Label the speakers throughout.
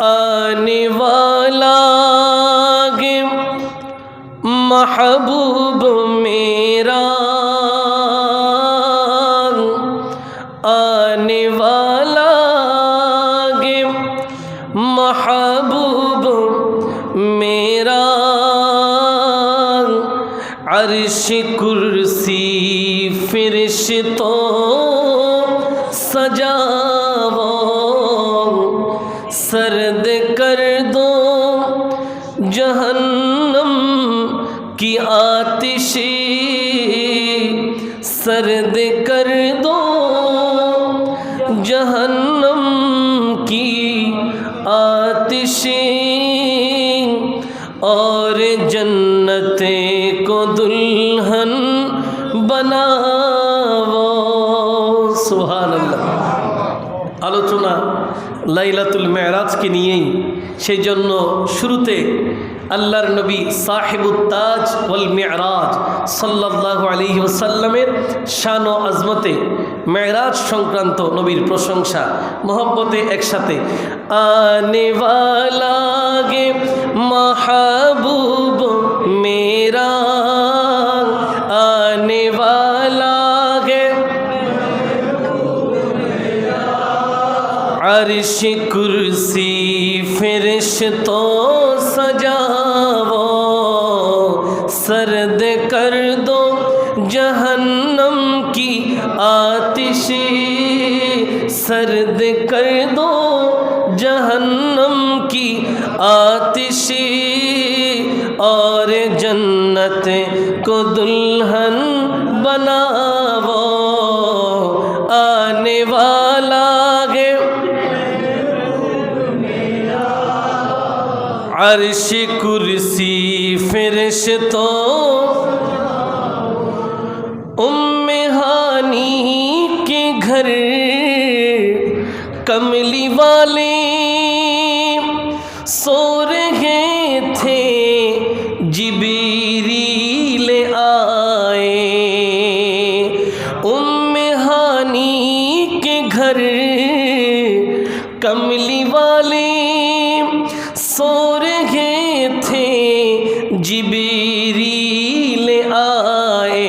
Speaker 1: आने वाला गे महबूब मेरा, आने वाला गे महबूब मेरा। अर्श कुर्सी फिरिश्तों सजावो, सर्द कर दो जहन्नम की आतिशी, सर्द कर दो जहन्नम की आतिशी, और जन्नते को दुल्हन बनाओ। सुभान अल्लाह। আলোচনা লাইলাতুল মেরাজকে নিয়েই, সেই জন্য শুরুতে আল্লাহর নবী সাহিবুত তাজ ওয়াল মেরাজ সাল্লাল্লাহু আলাইহি ওয়াসাল্লামের শান ও আজমতে মেরাজ সংক্রান্ত নবীর প্রশংসা মহব্বতে একসাথে। আনে ওয়ালা গে মাহবুব মেরা, आने वाला है अर्श कुर्सी फिरिश्तों सजावो, सर्द कर दो जहन्नम की आतिशी, सर्द कर दो जहन्नम की आतिशी, और जन्नत को दुल्हन बनावो। आने वाला है अर्श कुर्सी फिरिश्तों, उम्मे हानी के घर कमली वाले सो रहे थे, जिबरील आए। उम्मे हानी के घर कमली वाले सो रहे थे, जिबरील आए,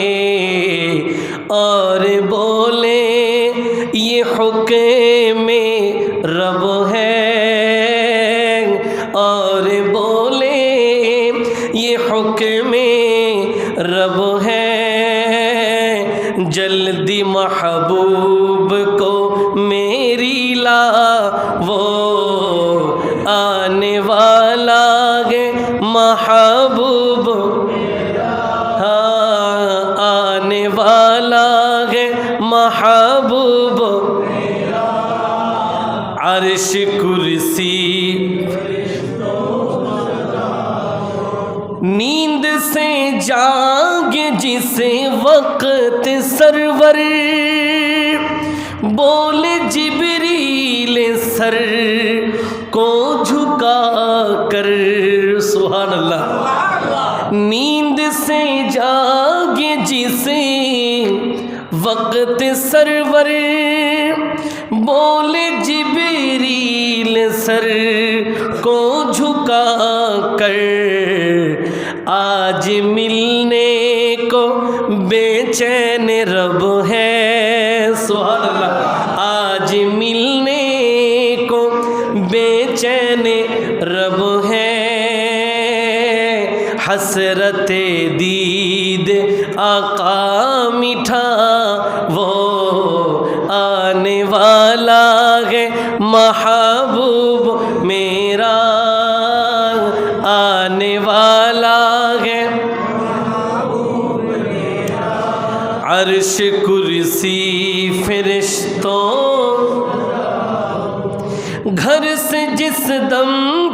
Speaker 1: और बोले ये हुक्म रब है, और बोले ये हुक्म रब है, जल्दी महबूब को मेरी ला वो, आने वाला है महबूब, हाँ आने वाला है महबूब। अर्श कुर्सी नींद से जागे जिसे वक्त सरवर, बोले जिबरील सर को झुका कर। सुभान अल्लाह। नींद से जागे जिसे वक्त सरवर, बोले जिबरील सर को झुका कर, आज मिलने को बेचैन रब है। सुभान अल्लाह। आज मिलने को बेचैन रब है, हसरते दीद आका मीठा वो, आने वाला है महबूब मेरा, आने वाला है अर्श कुर्सी फिरिश्तों। घर से जिस दम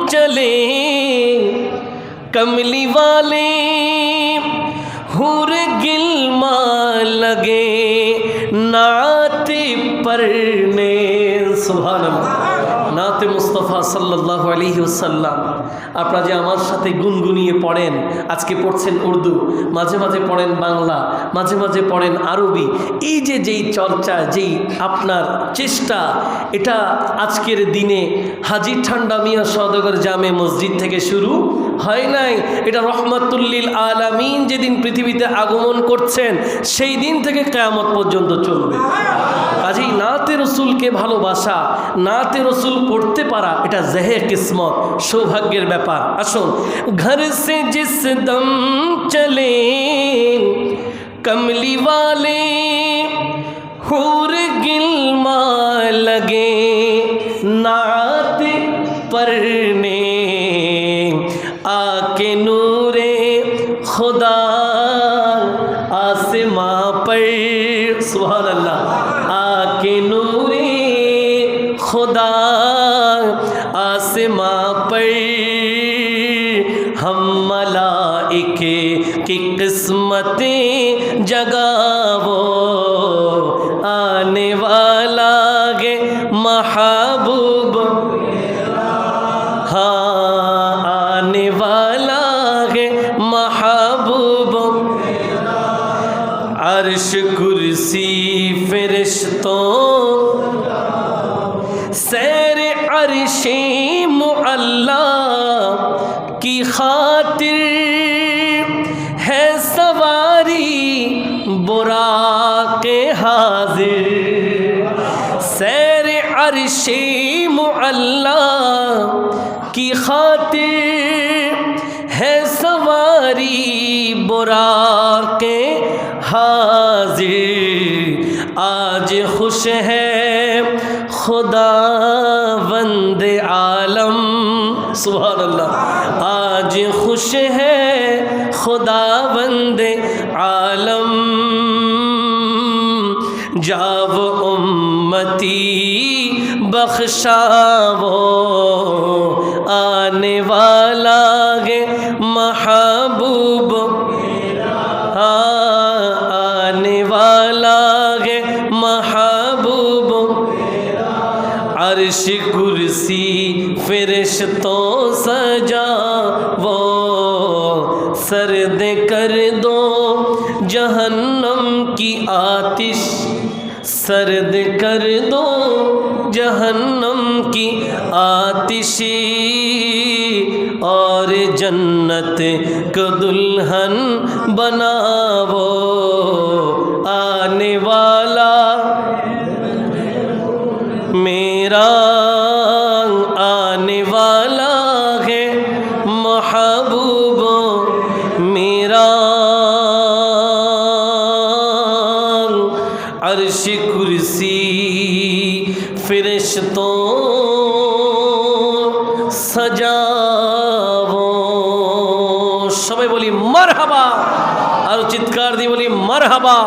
Speaker 1: चले कमली वाले, हुर गिलमा लगे नाते पढ़ने। सुभान अल्लाह। নাতে মুস্তাফা সাল্লাল্লাহু আলাইহি ওয়াসাল্লাম আপনারা যে আমার সাথে গুনগুনিয়ে পড়েন, আজকে পড়ছেন উর্দু, মাঝে মাঝে পড়েন বাংলা, মাঝে মাঝে পড়েন আরবি, এই যে যেই চর্চা, যেই আপনার চেষ্টা, এটা আজকের দিনে হাজী ঠান্ডা মিয়া সওদাগর জামে মসজিদ থেকে শুরু হয় নাই। এটা রহমাতুল্লিল আলামিন যেদিন পৃথিবীতে আগমন করছেন সেই দিন থেকে কিয়ামত পর্যন্ত চলবে। কাজেই নাতে রসুলকে ভালোবাসা, নাতে রসুল পড়তে পারা, এটা জহে কিসমত, সৌভাগ্যের ব্যাপার। আসুন, ঘর সে জিস দম চলে কমলি ওয়ালে হুর গিলমা লগে नात पढ़ने आके नूरे खुदा आसमां पर, सुभान अल्लाह, आके नूरे खुदा आसमां पर हम मलाइके की किस्मतें जगावो आने वाला गे महबूब, हाँ आने वाला है महबूब। अर्श कुर्सी फरिश्तों सैर अर्शे मुअल्ला की खातिर है सवारी बुराके हाजिर, सैर अर्शे मुअल्ला की खातिर है सवारी बुराके हाजिर। आज खुश है खुदा वंदे आलम, सुभान अल्लाह, आज खुश है खुदा वंदे आलम। जाव उम्मती बख्शावो आने वाला है महबूब, हाँ आने वाला है महबूब। अर्श कुर्सी फरिश्तों सजा वो सर्द कर दो जहन्नम की आतिश, सर्द कर दो जहन्नम की आतिशी, और जन्नत को दुल्हन बनावो आने वाला मेरा आने वाला है महबूब मेरा। अर्श कुर्सी फरिश्तों सजावो, সবাই বলি মারহাবা, আর চিৎকার দিয়ে বলি মারহাবা।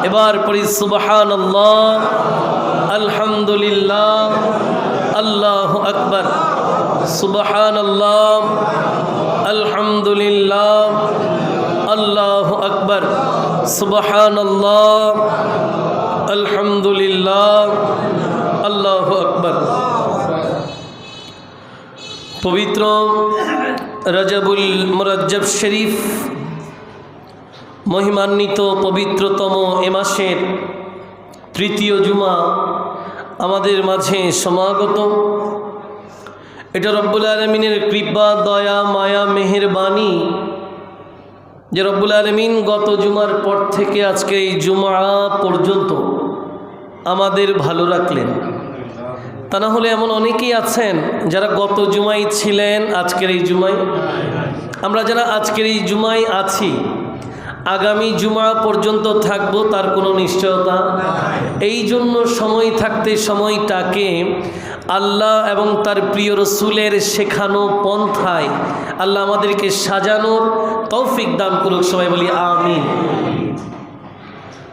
Speaker 1: এবার পড়ি সুবহানাল্লাহ, আলহামদুলিল্লাহ, আল্লাহু আকবার, সুবহানাল্লাহ, আলহামদুলিল্লাহ, আল্লাহু আকবার, সুবহানাল্লাহ, আলহামদুলিল্লাহ, আল্লাহু আকবার। পবিত্র রজবুল মুরজ্জব শরীফ, মহিমান্বিত পবিত্রতম এ মাসের তৃতীয় জুমা আমাদের মাঝে সমাগত। এটা রব্বুল আলামিনের কৃপা, দয়া, মায়া, মেহেরবানি যে রব্বুল আলামিন গত জুমার পর থেকে আজকে এই জুমা পর্যন্ত আমাদের ভালো রাখলেন। তা না হলে এমন অনেকেই আছেন যারা গত জুমাই ছিলেন, আজকের এই জুমাই, আমরা যারা আজকের এই জুমাই আছি আগামী জুমা পর্যন্ত থাকব তার কোনো নিশ্চয়তা। এই জন্য সময় থাকতে সময়টাকে আল্লাহ এবং তার প্রিয় রসুলের শেখানো পন্থায় আল্লাহ আমাদেরকে সাজানোর তৌফিক দান করুক, সবাই বলি আমিন।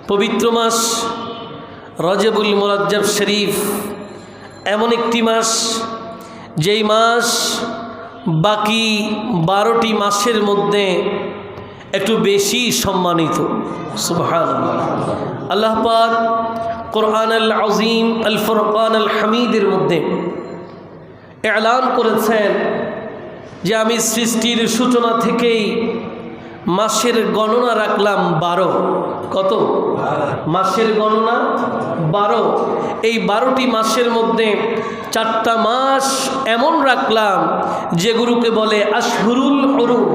Speaker 1: পবিত্র মাস রজবুল মুরজ্জব শরীফ এমন একটি মাস, যেই মাস বাকি 12টি মাসের মধ্যে একটু বেশি সম্মানিত। সুবহানাল্লাহ। আল্লাহ পাক কোরআন আল আজিম আল ফুরকান আল হামিদের মধ্যে এলান করেছেন যে আমি সৃষ্টির সূচনা থেকেই মাসের গণনা রাখলাম 12। কত? মাসের গণনা 12। এই 12টি মাসের মধ্যে 4টা মাস এমন রাখলাম যেগুলোকে বলে আশহুরুল হুরুম,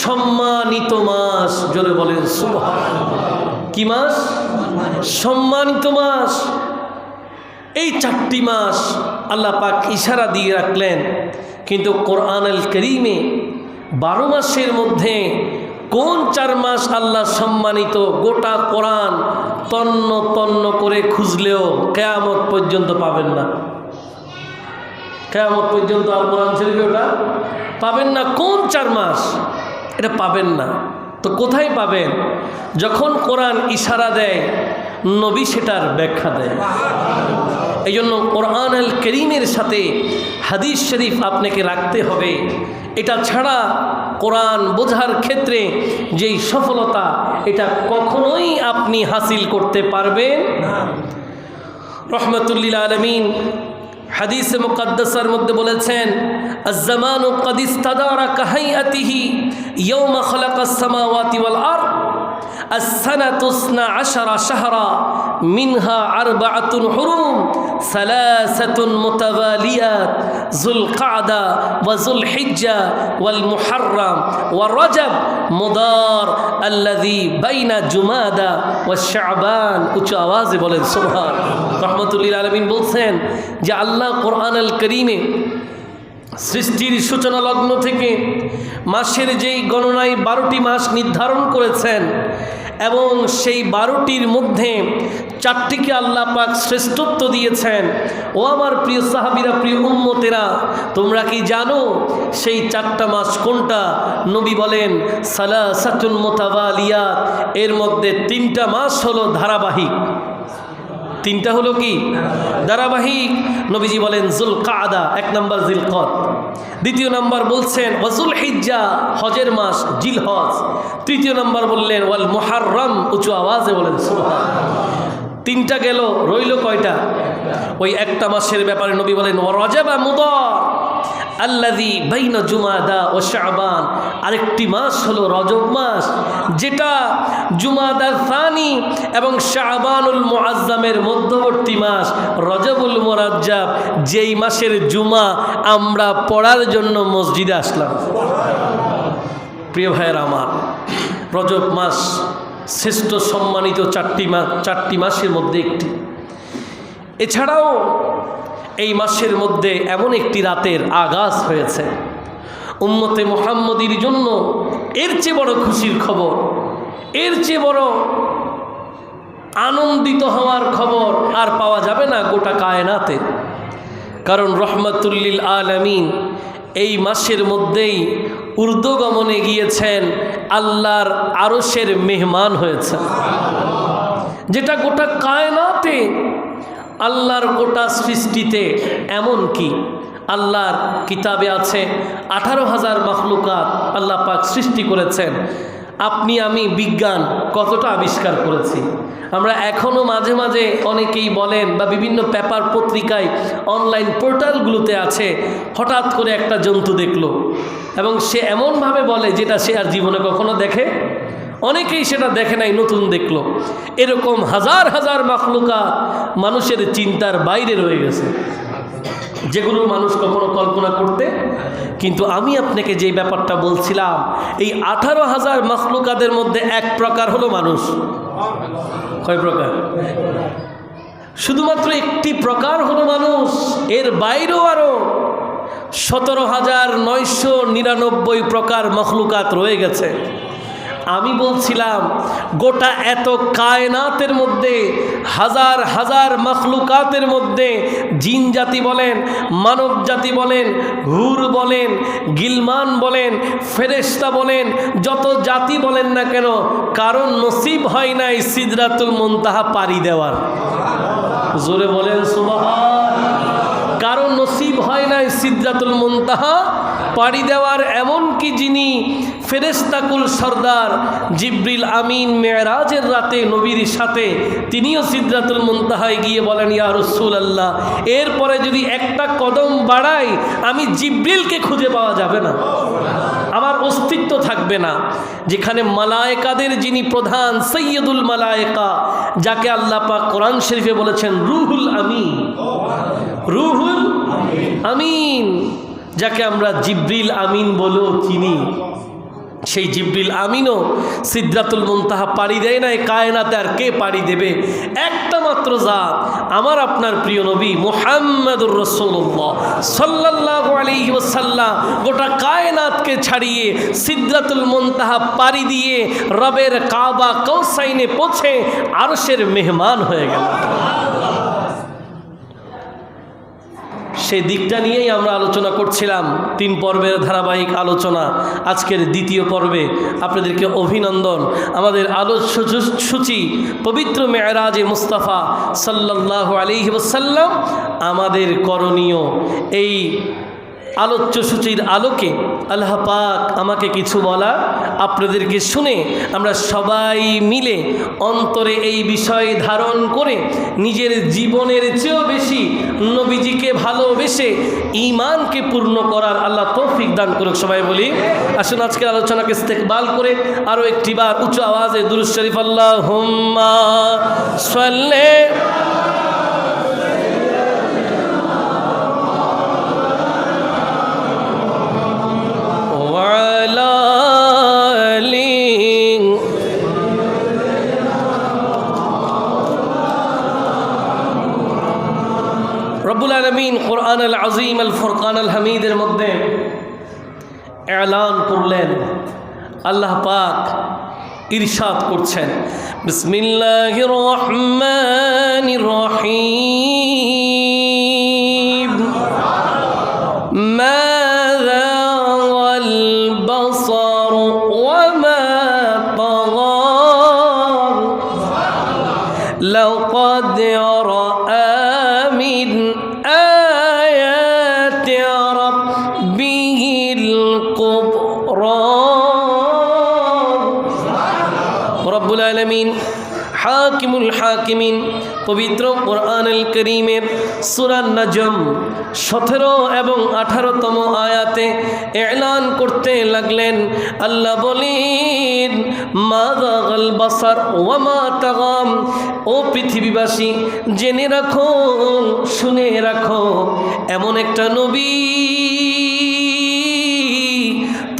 Speaker 1: সম্মানিত মাস। জোরে বলেন সুবহানাল্লাহ। কি মাস? সম্মানিত মাস। এই 4টি মাস আল্লাহ পাক ইশারা দিয়ে রাখলেন, কিন্তু কোরআনুল কারীমে 12 মাসের মধ্যে কোন 4 মাস আল্লাহ সম্মানিত গোটা কোরআন তন্ন তন্ন করে খুঁজলেও কিয়ামত পর্যন্ত পাবেন না। কিয়ামত পর্যন্ত আর কোরআন শরীফে ওটা পাবেন না। কোন 4 মাস এটা পাবেন না। তো কোথায় পাবেন? যখন কোরআন ইশারা দেয়, নবী সেটার ব্যাখ্যা দেয়। এই জন্য কোরআনুল কারীমের সাথে হাদিস শরীফ আপনাকে রাখতে হবে। এটা ছাড়া কোরআন বোঝার ক্ষেত্রে যেই সফলতা, এটা কখনোই আপনি হাসিল করতে পারবেন না। রহমাতুল্লিল আলামিন হাদিসে মুকাদ্দাসার মধ্যে বলেছেন, আজ-জামানু ক্বাদ ইস্তাদারা কাহাইয়াতিহি ইয়াওমা খালাকাস সামাওয়াতি ওয়াল আরদ as-sanatu 12 shahra minha 4 hurum 3 mutawaliyat zulqa'da wa zulhijja wal muharram wa rajab mudar alladhi baina jumada wa sha'ban। উচ্চ আওয়াজে বলেন সুবহান। রাহমাতুল্লিল আলামিন বলছেন যে আল্লাহ কোরআনুল কারীমে সৃষ্টির সূচনা লগ্ন থেকে মাসের যেই গণনায় 12টি মাস নির্ধারণ করেছেন, এবং সেই 12টির মধ্যে 4টিকে আল্লাহ পাক শ্রেষ্ঠত্ব দিয়েছেন। ও আমার প্রিয় সাহাবীরা, প্রিয় উম্মতেরা, তোমরা কি জানো সেই 4টা মাস কোনটা? নবী বলেন সালাসাতুন মুতাওয়ালিয়াত। এর মধ্যে 3টা মাস হলো ধারাবাহিক। 3টা হলো কি? ধারাবাহিক। নবীজি বলেন যুলকাদা, 1 নম্বর জিলকদ, 2 নম্বর বলছেন ওয়াজুল হিজ্জা, হজের মাস জিলহজ, 3 নম্বর বললেন ওয়াল মুহাররম। উঁচু আওয়াজে বলেন সুবহানাল্লাহ। 3টা গেল, রইল কয়টা? ওই একটা মাসের ব্যাপারে নবী বলেন ওয়া রজবা মুদার আল্লাযী বাইনা জুমাদা ও শাবান। আরেকটি মাস হলো রজব মাস, যেটা জুমাদা সানি এবং শাবানুল মুআজ্জামের মধ্যবর্তী মাস, রজবুল মুরাজ্জাব, যেই মাসের জুমা আমরা পড়ার জন্য মসজিদে আসলাম। প্রিয় ভাইয়েরা আমার, রজব মাস শ্রেষ্ঠ সম্মানিত 4টি মাসের মধ্যে একটি। এছাড়াও এই মাসের মধ্যে এমন একটি রাতের আগাজ হয়েছে, উম্মতে মুহাম্মদীর জন্য এর চেয়ে বড় খুশির খবর, এর চেয়ে বড় আনন্দিত হওয়ার খবর আর পাওয়া যাবে না গোটা কায়নাতে। কারণ রহমাতুল্লিল আলামিন এই মাসের মধ্যেই ঊর্ধ্বগমনে গিয়েছেন, আল্লাহর আরশের মেহমান হয়েছে, যেটা গোটা কায়নাতে, আল্লাহর গোটা সৃষ্টিতে, এমন কি আল্লাহর কিতাবে আছে 18,000 মাখলুকাত আল্লাহ পাক সৃষ্টি করেছেন। আপনি আমি বিজ্ঞান কতটা আবিষ্কার করেছি আমরা এখনও মাঝে মাঝে অনেকেই বলেন, বা বিভিন্ন পেপার পত্রিকায় অনলাইন পোর্টালগুলোতে আছে, হঠাৎ করে একটা জন্তু দেখলো এবং সে এমনভাবে বলে যেটা সে আর জীবনে কখনো দেখে, অনেকেই সেটা দেখে নাই, নতুন দেখলো। এরকম হাজার হাজার মাখলুকাত মানুষের চিন্তার বাইরে রয়ে গেছে, যেগুলো মানুষ কখনো কল্পনা করতে। কিন্তু আমি আপনাকে যে ব্যাপারটা বলছিলাম, এই 18,000 মাখলুকাতের মধ্যে এক প্রকার হলো মানুষ। কয় প্রকার? শুধুমাত্র একটি প্রকার হলো মানুষ। এর বাইরেও আরো 17,999 প্রকার মাখলুকাত রয়ে গেছে। আমি বলছিলাম গোটা এত কায়নাতের মধ্যে, হাজার হাজার মাখলুকাতের মধ্যে, জিন জাতি বলেন, মানব জাতি বলেন, হুর বলেন, গিলমান বলেন, ফেরেশতা বলেন, যত জাতি বলেন না কেন, কারণ নসিব হয় নাই সিদরাতুল মুনতাহা পাড়ি দেওয়ার। জোরে বলেন সুবহান। কারণ নসিব হয় নাই সিদরাতুল মুনতাহা পাড়ি দেওয়ার এমন কি যিনি ফেরেশতাকুল সর্দার জিবরিল আমিন মেরাজের রাতে নবীর সাথে তিনিও সিদরাতুল মুনতাহায় গিয়ে বলেন ইয়া রাসূলুল্লাহ, এরপরে যদি একটা কদম বাড়াই আমি জিবরিলকে খুঁজে পাওয়া যাবে না, আমার অস্তিত্ব থাকবে না। যেখানে মালায়েকাদের যিনি প্রধান সৈয়দুল মালায়েকা, যাকে আল্লাহ পাক কোরআন শরীফে বলেছেন রুহুল আমিন, রুহুল আমিন, যাকে আমরা জিবরিল আমিন বলেও চিনি, সেই জিবরিল আমিনও সিদরাতুল মুনতাহা পাড়ি দেয় না। কায়নাতে আর কে পাড়ি দেবে? একটা মাত্র জাত, আমার আপনার প্রিয় নবী মুহাম্মদুর রাসূলুল্লাহ সাল্লাল্লাহু আলাইহি ওয়াসাল্লাম গোটা কায়নাতকে ছাড়িয়ে সিদরাতুল মুনতাহা পাড়ি দিয়ে রবের কাবা কৌসাইনে পৌঁছে আরশের মেহমান হয়ে গেল। সেই দিকটা নিয়েই আমরা আলোচনা করছিলাম। 3 পর্বের ধারাবাহিক আলোচনা, আজকের দ্বিতীয় পর্বে আপনাদেরকে অভিনন্দন। আমাদের আলোচ্যসূচি পবিত্র মেরাজে মুস্তাফা সাল্লাল্লাহু আলাইহি ওয়াসাল্লাম। আমাদের করণীয়, এই আলোচ্যসূচির আলোকে আল্লাহ পাক আমাকে কিছু বলা, আপনাদেরকে শুনে আমরা সবাই মিলে অন্তরে এই বিষয় ধারণ করে নিজের জীবনের চেয়েও বেশি নবীজিকে ভালোবেসে ঈমানকে পূর্ণ করার আল্লাহ তৌফিক দান করুক। সবাই বলি আসুন আজকের আলোচনাকে ইস্তেকবাল করে আরও একটিবার উচ্চ আওয়াজে দুরূদ শরীফ আল্লাহুম্মা সাল্লি রব্বুল আলামিন কোরআন আল আজিম আল ফুরকান আল হামিদের মধ্যে এলান করলেন, আল্লাহ পাক ইরশাদ করছেন বিসমিল্লাহির রহমানির রহিম মা যাগাল বাসার ওয়া মা তাগা লাকাদ রাআ মিন আয়াতি রাব্বিহিল কুবরা। রব্বুল আলামিন হাকিমুল হাকিমিন পবিত্র কোরআনুল কারীমের সূরা নাজম 17 এবং 18তম আয়াতে এলান করতে লাগলেন। আল্লাহ বলেন মা যাগাল বাসার ওয়া মা তাগাম, ও পৃথিবীবাসী জেনে রাখো, শুনে রাখো, এমন একটা নবী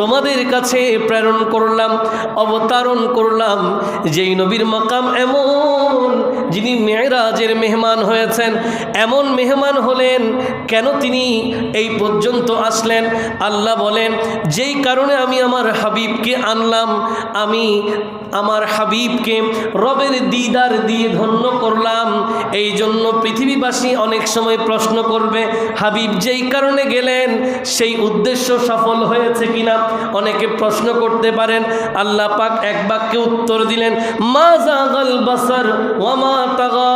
Speaker 1: তোমাদের কাছে প্রেরণ করলাম, অবতারণ করলাম, যেই নবীর মাকাম এমন, যিনি মেরাজের মেহমান হয়েছেন। এমন মেহমান হলেন কেন? তিনি এই পর্যন্ত আসলেন। আল্লাহ বলেন যেই কারণে আমি আমার হাবিবকে আনলাম, আমি আমার হাবিবকে রবের দিদার দিয়ে ধন্য করলাম। এই জন্য পৃথিবীবাসী অনেক সময় প্রশ্ন করবে হাবিব যেই কারণে গেলেন সেই উদ্দেশ্য সফল হয়েছে কিনা, অনেকে প্রশ্ন করতে পারেন। আল্লাহ পাক এক বাক্যে উত্তর দিলেন মা যাগাল বাসার ওয়া মা তাগা,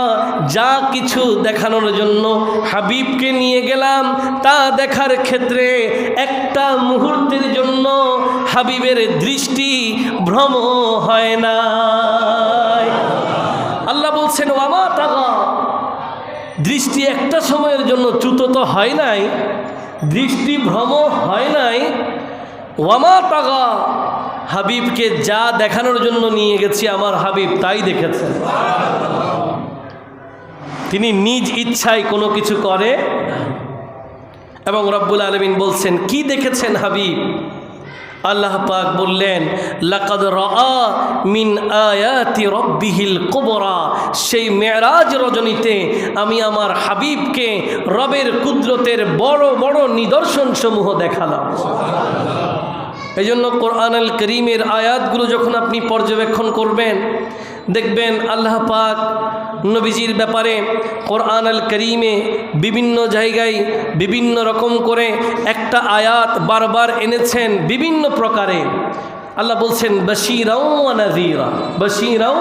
Speaker 1: যা কিছু দেখানোর জন্য হাবিবকে নিয়ে গেলাম তা দেখার ক্ষেত্রে একটা মুহূর্তের জন্য হাবিবের দৃষ্টি ভ্রম হয় না। আল্লাহ বলছেন ওয়া মা তাগা, দৃষ্টি একটা সময়ের জন্য চ্যুত তো হয় নাই, দৃষ্টি ভ্রম হয় নাই। ওয়া মা তাগা, হাবিবকে যা দেখানোর জন্য নিয়ে গেছি আমার হাবিব তাই দেখেছেন। তিনি নিজ ইচ্ছায় কোনো কিছু করে। এবং রব্বুল আলামিন বলছেন কি দেখেছেন হাবিব? আল্লাহ পাক বললেন লাকাদ রাআ মিন আয়াতি রাব্বিহিল কুবরা, সেই মেরাজ রজনীতে আমি আমার হাবিবকে রবের কুদরতের বড় বড় নিদর্শন সমূহ দেখালাম। এই জন্য কোরআনুল কারীমের আয়াতগুলো যখন আপনি পর্যবেক্ষণ করবেন দেখবেন আল্লাহ পাক নবীজির ব্যাপারে কোরআনুল কারীমে বিভিন্ন জায়গায় বিভিন্ন রকম করে একটা আয়াত বারবার এনেছেন বিভিন্ন প্রকারে। আল্লাহ বলছেন বাশীরাও ওয়া নাযীরা, বাশীরাও,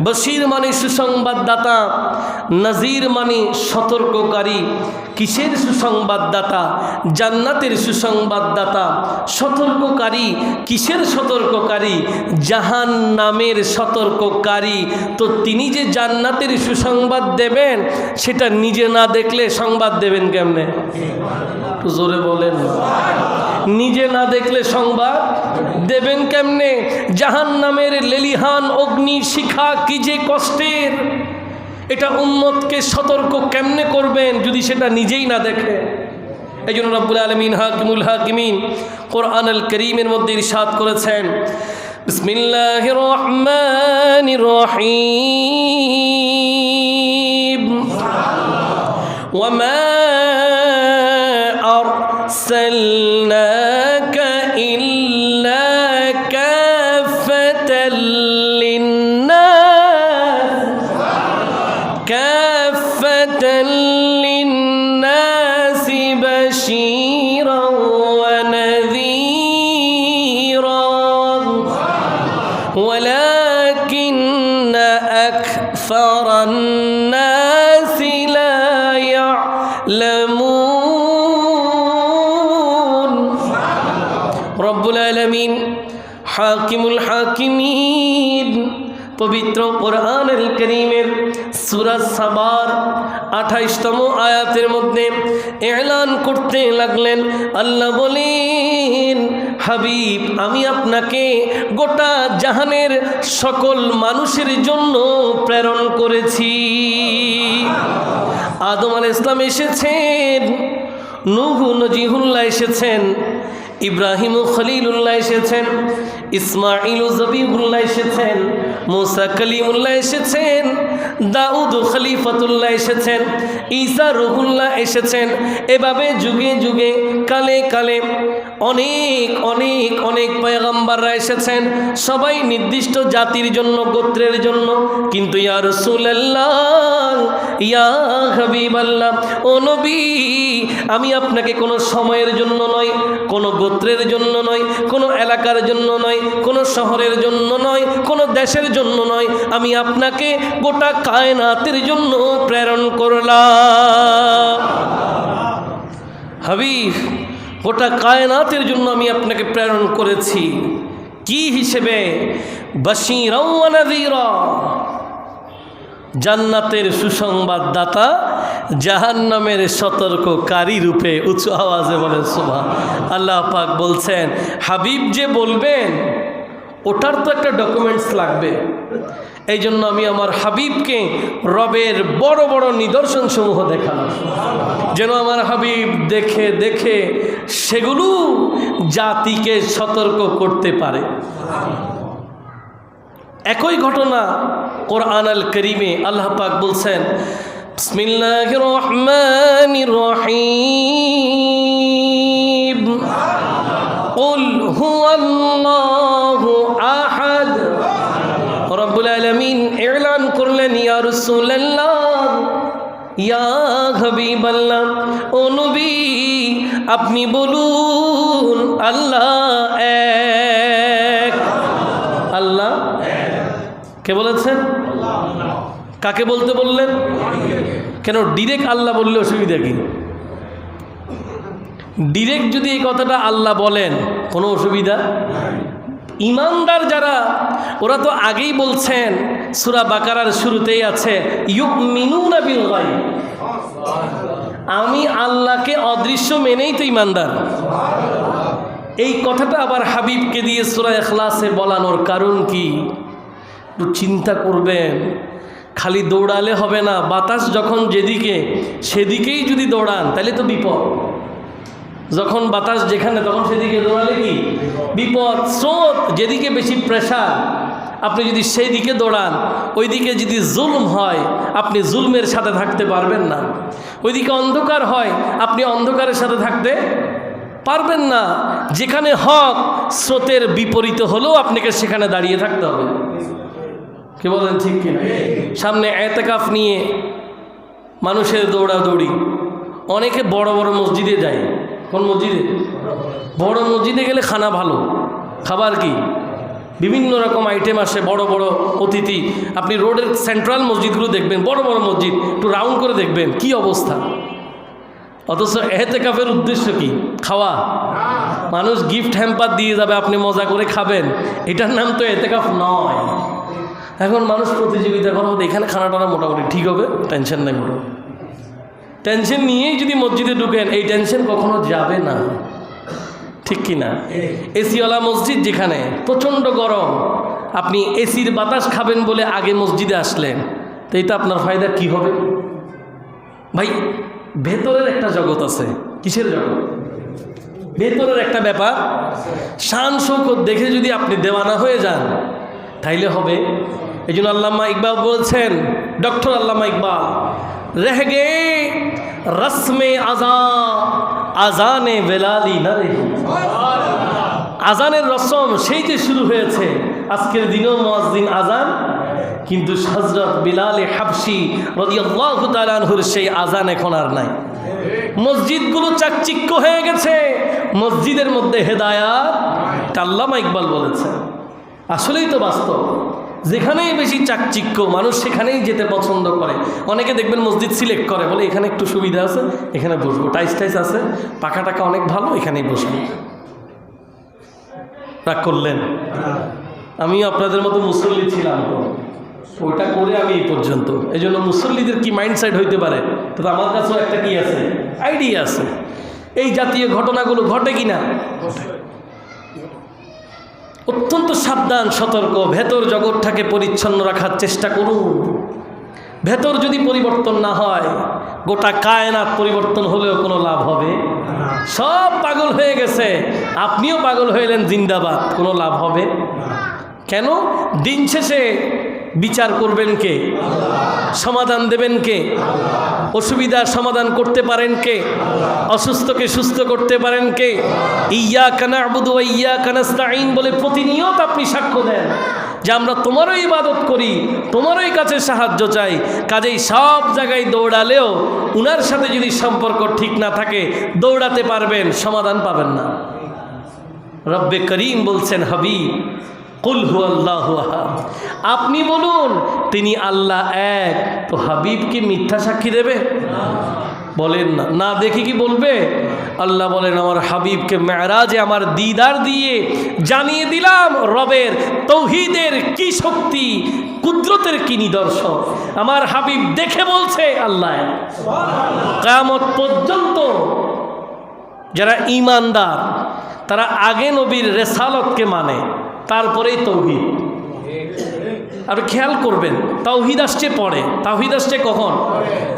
Speaker 1: বশীর মানে সুসংবাদদাতা, নাজির মানে সতর্ককারী। কিসের সুসংবাদদাতা? জান্নাতের সুসংবাদদাতা। সতর্ককারী কিসের সতর্ককারী? জাহান্নামের সতর্ককারী। তো তিনি যে জান্নাতের সুসংবাদ দেবেন সেটা নিজে না দেখলে সংবাদ দেবেন কেমনে? একটু জোরে বলেন। নিজে না দেখলে সংবাদ দেবেন কেমনে? জাহান্নামের লেলিহান অগ্নি শিখা কি যে কষ্টের, এটা উম্মতকে সতর্ক কেমনে করবেন যদি সেটা নিজেই না দেখে? এই জন্য রব্বুল আলামিন হাকিমুল হাকিমিন কোরআনুল কারীমের মধ্যে ইরশাদ করেছেন, বিসমিল্লাহির রহমানির রহিম, ওয়ামা আরসালনাকা ইল্লা কাফাতাল للناس بشيرا ونذيرا ولكن أكثر الناس لا يعلمون. رب العالمين হাকিমুল হাকিমিন পবিত্র কোরআনুল কারীমের সূরা সাবার 28তম আয়াতের মধ্যে এলান করতে লাগলেন। আল্লাহ বলেন, হাবিব আমি আপনাকে গোটা জাহানের সকল মানুষের জন্য প্রেরণ করেছি। আদম আলাইহিস সালাম এসেছেন, নূহ নজিহুল্লাহ এসেছেন, ইব্রাহিম খলিলুল্লাহ এসেছেন, ইসমাইল জবিহুল্লাহ এসেছেন, মুসা কলিমুল্লাহ এসেছেন, দাউদ খলিফাতুল্লাহ এসেছেন, ঈসা রুহুল্লাহ এসেছেন। এভাবে যুগে যুগে কালে কালে অনেক অনেক অনেক পয়গম্বররা এসেছেন, সবাই নির্দিষ্ট জাতির জন্য, গোত্রের জন্য। কিন্তু ইয়া রাসূলুল্লাহ, ইয়া হাবিবাল্লাহ, ও নবী, আমি আপনাকে কোনো সময়ের জন্য নয়, কোনো গোত্রের জন্য নয়, কোনো এলাকার জন্য নয়, কোনো শহরের জন্য নয়, কোনো দেশের জন্য নয়, আমি আপনাকে গোটা কায়নাতের জন্য প্রেরণ করলাম। হাবিব, গোটা কায়নাতের জন্য আমি আপনাকে প্রেরণ করেছি। কি হিসেবে? বাশীরা ওয়া নাযীরা, জান্নাতের সুসংবাদদাতা, জাহান্নামের সতর্ককারী রূপে। উঁচু আওয়াজে বলেন সুবহান। আল্লাহ পাক বলছেন, হাবিব যে বলবেন ওটার তো একটা ডকুমেন্টস লাগবে। এই জন্য আমি আমার হাবিবকে রবের বড় বড় নিদর্শন সমূহ দেখালাম, যেন আমার হাবিব দেখে দেখে সেগুলো জাতিকে সতর্ক করতে পারে। একই ঘটনা কোরআনুল কারীমে আল্লাহ পাক বলছেন, বিসমিল্লাহির রহমানির রহিম, কুল হুয়াল্লাহু আহাদ। রব্বুল আলামিন এলান করলেন, ইয়া রাসূলুল্লাহ, ইয়া হাবিবাল্লাহ, ও নবী আপনি বলুন আল্লাহ এক। আল্লাহ কে বলেছেন? কাকে বলতে বললেন? কেন ডিরেক্ট আল্লাহ বললে অসুবিধা কি? ডিরেক্ট যদি এই কথাটা আল্লাহ বলেন কোনো অসুবিধা? ইমানদার যারা, ওরা তো আগেই বলছেন, সূরা বাকারার শুরুতেই আছে, ইউমিনুনা বিল গায়ব, আমি আল্লাহকে অদৃশ্য মেনেই তো ইমানদার। এই কথাটা আবার হাবিবকে দিয়ে সূরা ইখলাসে বলানোর কারণ কি? একটু চিন্তা করবেন। খালি দৌড়ালে হবে না। বাতাস যখন যেদিকে সেদিকেই যদি দৌড়ান তাহলে তো বিপদ। যখন বাতাস যেখানে তখন সেদিকে দৌড়ালে কি বিপদ। স্রোত যেদিকে বেশি প্রেশার, আপনি যদি সেই দিকে দৌড়ান, ওইদিকে যদি জুলম হয় আপনি জুলমের সাথে থাকতে পারবেন না। ওইদিকে অন্ধকার হয়, আপনি অন্ধকারের সাথে থাকতে পারবেন না। যেখানে হক, স্রোতের বিপরীত হলেও আপনাকে সেখানে দাঁড়িয়ে থাকতে হবে। কি বলেন ঠিক কিনা? সামনে এতেকাফ নিয়ে মানুষের দৌড়াদৌড়ি। অনেকে বড় বড় মসজিদে যায়। কোন মসজিদে? বড় মসজিদে গেলে খানা ভালো, খাবার কি বিভিন্ন রকম আইটেম আসে, বড় বড় অতিথি। আপনি রোডের সেন্ট্রাল মসজিদগুলো দেখবেন, বড় বড় মসজিদ, একটু রাউন্ড করে দেখবেন কি অবস্থা। অথচ এতেকাফের উদ্দেশ্য কি? খাওয়া। মানুষ গিফট হ্যাম্পার দিয়ে যাবে, আপনি মজা করে খাবেন, এটার নাম তো এতেকাফ নয়। এখন মানুষ প্রতিযোগিতা করা হবে, এখানে খানা টানা মোটামুটি ঠিক হবে, টেনশন নেই। টেনশন নিয়েই যদি মসজিদে ঢুকেন, এই টেনশন কখনো যাবে না, ঠিক কি না? এসিওয়ালা মসজিদ যেখানে প্রচণ্ড গরম, আপনি এসির বাতাস খাবেন বলে আগে মসজিদে আসলেন, তো এটা আপনার ফায়দা কি হবে ভাই? ভেতরের একটা জগৎ আছে। কিসের জগৎ? ভেতরের একটা ব্যাপার। শান শৌকত দেখে যদি আপনি দেওয়ানা হয়ে যান তাইলে হবে। এই জন্য আল্লামা ইকবাল বলছেন, ডক্টর আল্লামা ইকবাল, রহ গে রসমে আজা আজানে বেলালি না রে। আজানের রসম সেই যে শুরু হয়েছে, আজকের দিনেও মুয়াজ্জিন আজান, কিন্তু হযরত বিলাল হাবশি রাদিয়াল্লাহু তাআলা আনহুর সেই আজান এখন আর নাই। মসজিদগুলো চাকচিক্য হয়ে গেছে, মসজিদের মধ্যে হেদায়াত। আল্লামা ইকবাল বলেছেন, আসলেই তো বাস্তব। যেখানেই বেশি চাকচিক্য, মানুষ সেখানেই যেতে পছন্দ করে। অনেকে দেখবেন মসজিদ সিলেক্ট করে, বলে এখানে একটু সুবিধা আছে, এখানে বসবো, টাইস টাইস আছে, পাকা টাকা অনেক ভালো, এখানেই বসবো। রাগ করলেন? আমি আপনাদের মতো মুসল্লি ছিলাম, ওইটা করে আমি এই পর্যন্ত। এই জন্য মুসল্লিদের কি মাইন্ডসেট হইতে পারে, তো আমার কাছেও একটা কি আছে, আইডিয়া আছে। এই জাতীয় ঘটনাগুলো ঘটে কিনা, অত্যন্ত সাবধান, সতর্ক। ভেতর জগৎটাকে পরিচ্ছন্ন রাখার চেষ্টা করুন। ভেতর যদি পরিবর্তন না হয়, গোটা কায়নাত পরিবর্তন হলেও কোনো লাভ হবে? সব পাগল হয়ে গেছে, আপনিও পাগল হইলেন, জিন্দাবাদ, কোনো লাভ হবে? কেন? দিন শেষে বিচার করবেন কে? সমাধান দেবেন কে? অসুবিধার সমাধান করতে পারেন কে? অসুস্থকে সুস্থ করতে পারেন কে? ইয়্যাকা না'বুদু ওয়া ইয়্যাকা নাস্তাঈন বলে প্রতিনিয়ত আপনি সাক্ষ্য দেন যে আমরা তোমারই ইবাদত করি, তোমারই কাছে সাহায্য চাই। কাজেই সব জায়গায় দৌড়ালেও উনার সাথে যদি সম্পর্ক ঠিক না থাকে, দৌড়াতে পারবেন, সমাধান পাবেন না। রব্বে করিম বলছেন, হাবিব কুল হুয়াল্লাহু আহাদ, আপনি বলুন তিনি আল্লাহ এক। তো হাবিব কি মিথ্যা সাক্ষী দেবে? বলেন না। না দেখি কি বলবে? আল্লাহ বলেন, আমার হাবিবকে মেরাজে আমার দিদার দিয়ে জানিয়ে দিলাম রবের তৌহিদের কি শক্তি, কুদরতের কি নিদর্শন। আমার হাবিব দেখে বলছে আল্লাহ। কিয়ামত পর্যন্ত যারা ঈমানদার, তারা আগে নবীর রেসালতকে মানে, তারপরেই তৌহিদ। আর খেয়াল করবেন, তাওহীদ আসছে পরে। তাওহীদ আসছে কখন?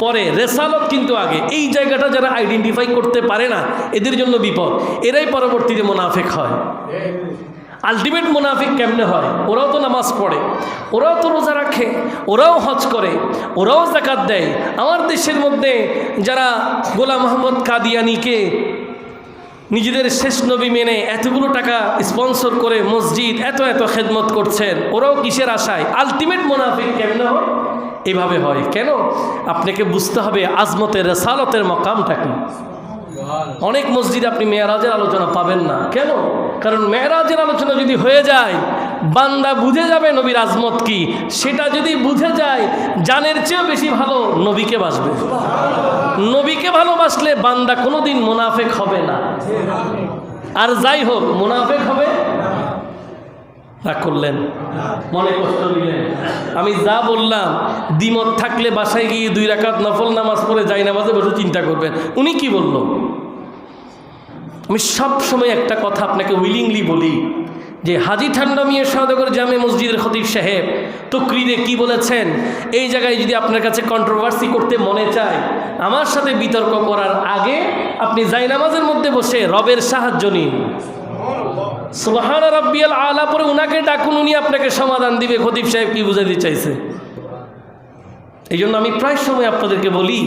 Speaker 1: পরে। রেসালত কিন্তু আগে। এই জায়গাটা যারা আইডেন্টিফাই করতে পারে না, এদের জন্য বিপদ। এরাই পরবর্তীতে মুনাফিক হয়। আলটিমেট মুনাফিক কেমনে হয়? ওরাও তো নামাজ পড়ে, ওরাও তো রোজা রাখে, ওরাও হজ করে, ওরাও যাকাত দেয়। আমার দেশের মধ্যে যারা গোলাম মোহাম্মদ কাদিয়ানিকে নিজেদের শেষ নবী মেনে এতগুলো টাকা স্পন্সর করে মসজিদ এত এত খেদমত করছেন, ওরাও কিসের আশায়? আলটিমেট মুনাফিক কেমনে হয়? এভাবে হয়। কেন? আপনাকে বুঝতে হবে আজমতের রেসালতের মকামটা কি। অনেক মসজিদে আপনি মেরাজের আলোচনা পাবেন না। কেন? কারণ মেরাজের আলোচনা যদি হয়ে যায়, বান্দা বুঝে যাবে নবীর আজমত কি। সেটা যদি বুঝে যায়, জানের চেয়েও বেশি ভালো নবীকে বাসবে। নবীকে ভালোবাসলে বান্দা কোনোদিন মুনাফিক হবে না। আর যাই হোক, মুনাফিক হবে। রাগ করলেন? মনে কষ্ট দিলেন? আমি যা বললাম, দ্বিমত থাকলে বাসায় গিয়ে 2 রাকাত নফল নামাজ পড়ে যাই নামাজে বসে চিন্তা করবেন উনি কি বলল। আমি সব সময় একটা কথা আপনাকে উইলিংলি বলি যে হাজী ঠান্ডা মিয়া সওদাগর জামে মসজিদের খতিব সাহেব তকরিরে কি বলেছেন, এই জায়গায় যদি আপনার কাছে কন্ট্রোভার্সি করতে মনে চায়, আমার সাথে বিতর্ক করার আগে আপনি জায়নামাজের মধ্যে বসে রবের সাহায্য নিন, সুবহান রাব্বিয়াল আলা পরে উনাকে ডাকুন, উনি আপনাকে সমাধান দিবে খতিব সাহেব কি বুঝাতে চাইছে। এই জন্য আমি প্রায় সময় আপনাদেরকে বলি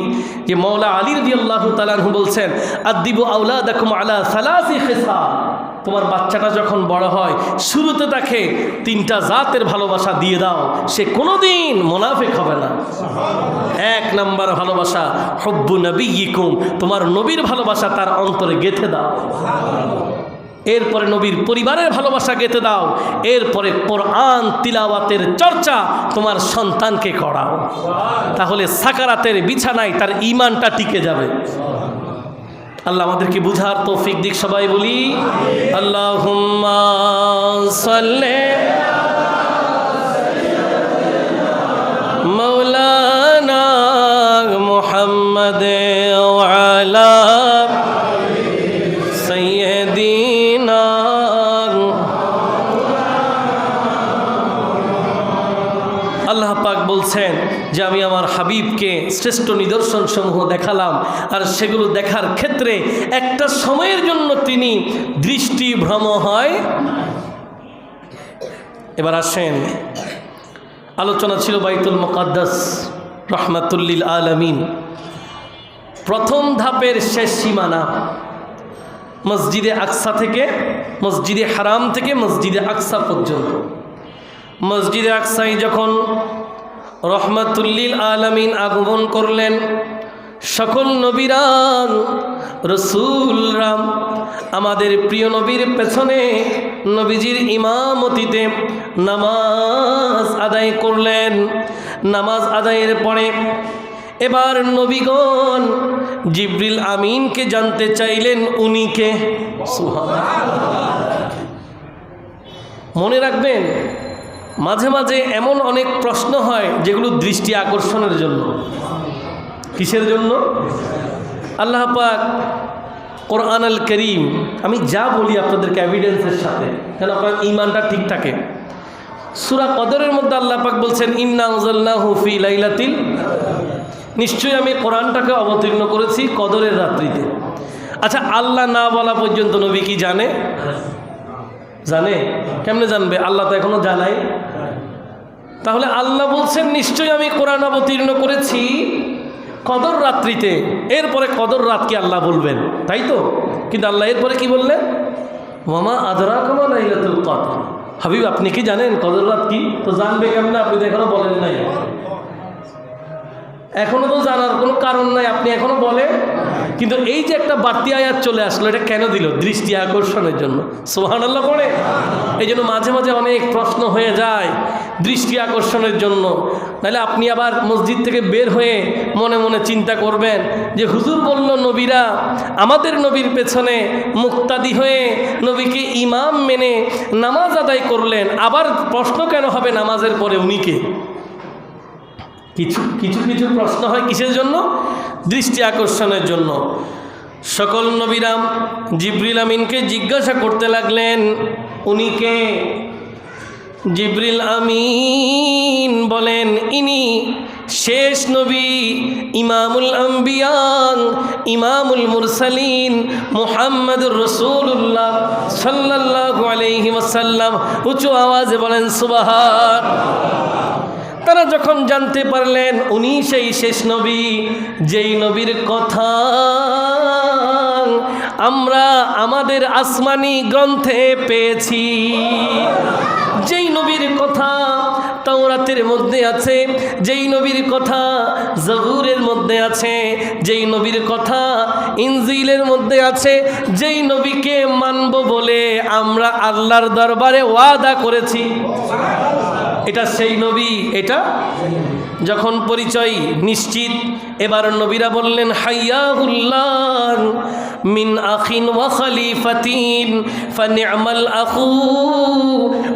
Speaker 1: যে মওলা আলী রাদিয়াল্লাহু তাআলা আনহু বলছেন, আদিবু আওলাদাকুম আলা সালাসি খিসাল, তোমার বাচ্চাটা যখন বড় হয় শুরুতে তাকে 3টা জাতের ভালোবাসা দিয়ে দাও, সে কোনোদিন মুনাফিক হবে না। 1 নাম্বার ভালোবাসা হুব্বু নবিয়িকুম, তোমার নবীর ভালোবাসা তার অন্তরে গেঁথে দাও। এরপরে নবীর পরিবারের ভালোবাসা গেঁথে দাও, এরপরে কোরআন তিলাওয়াতের চর্চা তোমার সন্তানকে করাও। তাহলে সাকারাতের বিছানায় তার ঈমানটা টিকে যাবে। আল্লাহ আমাদেরকে বুঝার তৌফিক দিক। সবাই বলি আল্লাহুম্মা সাল্লি মাওলানা মুহাম্মাদ ওয়া আলা সাইয়্যিদিনা। আল্লাহ পাক বলছেন যে আমি আমার হাবিবকে শ্রেষ্ঠ নিদর্শন সমূহ দেখালাম, আর সেগুলো দেখার ক্ষেত্রে একটা সময়ের জন্য তিনি দৃষ্টিভ্রম হয়। এবার আসেন, আলোচনা ছিল বাইতুল মুকাদ্দাস রহমাতুল লিল আলামিন, প্রথম ধাপের শেষ সীমানা মসজিদে আকসা থেকে, মসজিদে হারাম থেকে মসজিদে আকসা পর্যন্ত। মসজিদে আকসায় যখন রহমাতুল লিল আলামিন আগমন করলেন, সকল নবীরাম রসুলরাম আমাদের প্রিয় নবীর পেছনে নবীজির ইমামতিতে নামাজ আদায় করলেন। নামাজ আদায়ের পরে এবার নবীগণ জিবরিল আমিনকে জানতে চাইলেন উনি কে। মনে রাখবেন, মাঝে মাঝে এমন অনেক প্রশ্ন হয় যেগুলো দৃষ্টি আকর্ষণের জন্য। কিসের জন্য? আল্লাহ পাক কোরআন আল করিম, আমি যা বলি আপনাদেরকে এভিডেন্সের সাথে, যেন আপনার ঈমানটা ঠিক থাকে। সূরা কদরের মধ্যে আল্লাহ পাক বলছেন ইন্না আনজালনাহু ফি লাইলাতিল, নিশ্চয়ই আমি কোরআনটাকে অবতীর্ণ করেছি কদরের রাত্রিতে। আচ্ছা, আল্লাহ না বলা পর্যন্ত নবী কি জানে? জানে? কেমনে জানবে? আল্লাহ তো এখনো জানাই। তাহলে আল্লাহ বলছেন নিশ্চয়ই আমি কোরআন অবতীর্ণ করেছি কদর রাত্রিতে। এরপরে কদর রাত কি আল্লাহ বলবেন, তাই তো? কিন্তু আল্লাহ এরপরে কি বললেন? ওয়ামা আদরাকা মা লাইলাতুল কদর। হাবিব, আপনি কি জানেন কদর রাত কি? তো জানবে কেমনে? আপনি তো এখনো বলেন নাই। এখনো তো জানার কোনো কারণ নাই, আপনি এখনো বলেন। কিন্তু এই যে একটা বাড়তি আয়াত চলে আসলো, এটা কেন দিল? দৃষ্টি আকর্ষণের জন্য। সুবহানাল্লাহ পড়ে। এই জন্য মাঝে মাঝে অনেক প্রশ্ন হয়ে যায় দৃষ্টি আকর্ষণের জন্য। নাহলে আপনি আবার মসজিদ থেকে বের হয়ে মনে মনে চিন্তা করবেন যে হুজুর বলল নবীরা আমাদের নবীর পেছনে মুক্তাদি হয়ে নবীকে ইমাম মেনে নামাজ আদায় করলেন, আবার প্রশ্ন কেন হবে নামাজের পরে উনি কে? কিছু কিছু কিছু প্রশ্ন হয় কিসের জন্য? দৃষ্টি আকর্ষণের জন্য। সকল নবীরাম জিবরিল আমিনকে জিজ্ঞাসা করতে লাগলেন উনি কে? জিবরিল আমিন বলেন ইনি শেষ নবী, ইমামুল আম্বিয়া, ইমামুল মুরসালিন, মুহাম্মাদুর রাসূলুল্লাহ সাল্লাল্লাহু আলাইহি ওয়াসাল্লাম। উঁচু আওয়াজে বলেন সুবহান। তারা যখন জানতে পারলেন উনি সেই শেষ নবী, যেই নবীর কথা আমরা আমাদের আসমানি গ্রন্থে পেয়েছি, যেই নবীর কথা তাওরাতের মধ্যে আছে, যেই নবীর কথা জবুরের মধ্যে আছে, যেই নবীর কথা ইনজিলের মধ্যে আছে, যেই নবীকে মানব বলে আমরা আল্লাহর দরবারে ওয়াদা করেছি, এটা সেই নবী। এটা যখন পরিচয় নিশ্চিত, এবার নবীরা বললেন হাইয়াহুল্লাহ মিন আখিন ওয়া খলিফাতিন ফানি'মাল আখু